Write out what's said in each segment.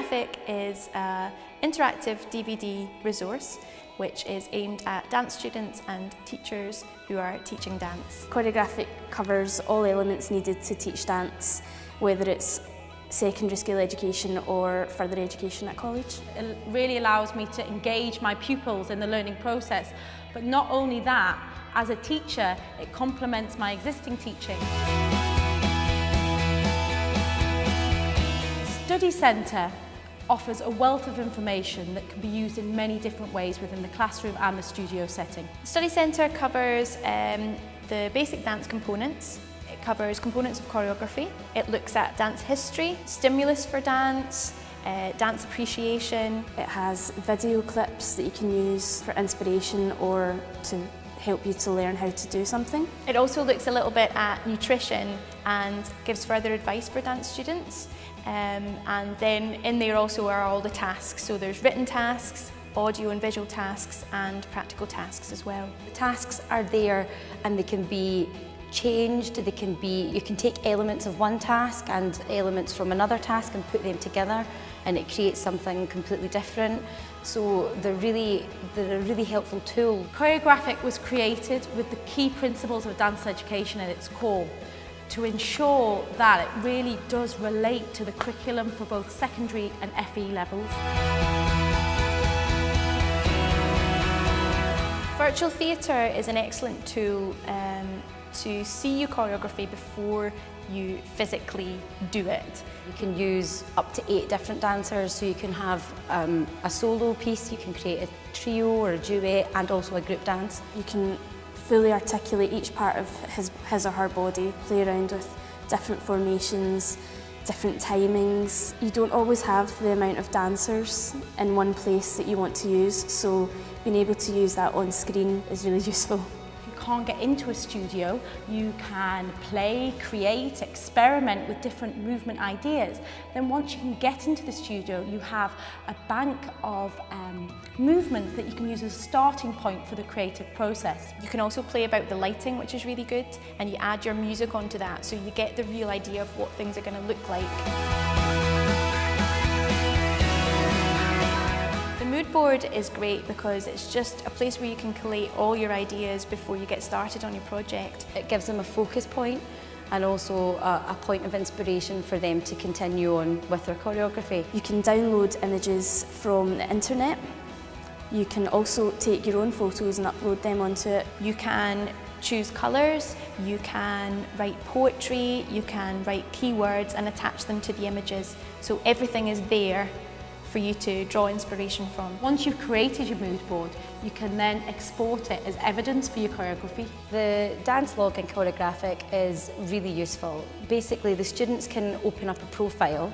Choreographic is an interactive DVD resource which is aimed at dance students and teachers who are teaching dance. Choreographic covers all elements needed to teach dance, whether it's secondary school education or further education at college. It really allows me to engage my pupils in the learning process, but not only that, as a teacher, it complements my existing teaching. Study Centre offers a wealth of information that can be used in many different ways within the classroom and the studio setting. The Study Centre covers the basic dance components. It covers components of choreography. It looks at dance history, stimulus for dance, dance appreciation. It has video clips that you can use for inspiration or to help you to learn how to do something. It also looks a little bit at nutrition and gives further advice for dance students. And then in there also are all the tasks. So there's written tasks, audio and visual tasks, and practical tasks as well. The tasks are there and they can be changed. You can take elements of one task and elements from another task and put them together, and it creates something completely different. So they're a really helpful tool. Choreographic was created with the key principles of dance education at its core, to ensure that it really does relate to the curriculum for both secondary and FE levels. Virtual theatre is an excellent tool to see your choreography before you physically do it. You can use up to 8 different dancers, so you can have a solo piece, you can create a trio or a duet, and also a group dance. You can fully articulate each part of his or her body, play around with different formations, different timings. You don't always have the amount of dancers in one place that you want to use, so being able to use that on screen is really useful. If you can't get into a studio, you can play, create, experiment with different movement ideas. Then once you can get into the studio, you have a bank of movements that you can use as a starting point for the creative process. You can also play about the lighting, which is really good, and you add your music onto that, so you get the real idea of what things are going to look like. The mood board is great because it's just a place where you can collate all your ideas before you get started on your project. It gives them a focus point and also a point of inspiration for them to continue on with their choreography. You can download images from the internet. You can also take your own photos and upload them onto it. You can choose colours, you can write poetry, you can write keywords and attach them to the images. So everything is there for you to draw inspiration from. Once you've created your mood board, you can then export it as evidence for your choreography. The dance log in Choreographic is really useful. Basically, the students can open up a profile,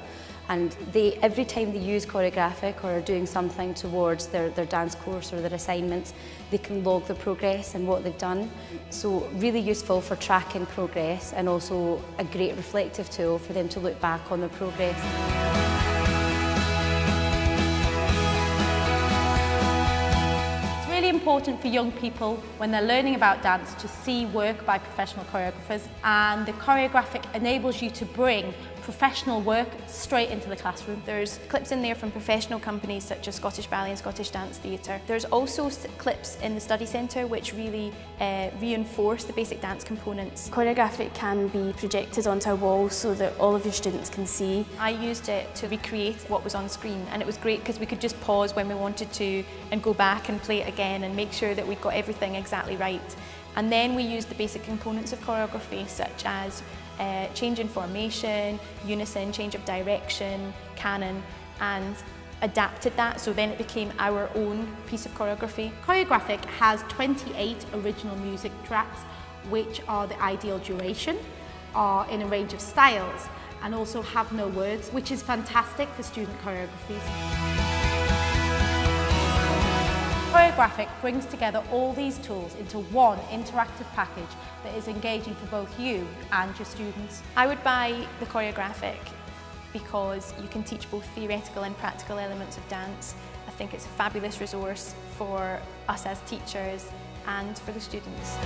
and every time they use Choreographic or are doing something towards their dance course or their assignments, they can log the progress and what they've done. So really useful for tracking progress, and also a great reflective tool for them to look back on their progress. Important for young people when they're learning about dance to see work by professional choreographers, and the Choreographic enables you to bring professional work straight into the classroom. There's clips in there from professional companies such as Scottish Ballet and Scottish Dance Theatre. There's also clips in the Study Centre which really reinforce the basic dance components. Choreographic can be projected onto a wall so that all of your students can see. I used it to recreate what was on screen, and it was great because we could just pause when we wanted to and go back and play it again and make sure that we'd got everything exactly right. And then we used the basic components of choreography such as change in formation, unison, change of direction, canon, and adapted that, so then it became our own piece of choreography. Choreographic has 28 original music tracks, which are the ideal duration, are in a range of styles, and also have no words, which is fantastic for student choreographies. Choreographic brings together all these tools into one interactive package that is engaging for both you and your students. I would buy the Choreographic because you can teach both theoretical and practical elements of dance. I think it's a fabulous resource for us as teachers and for the students.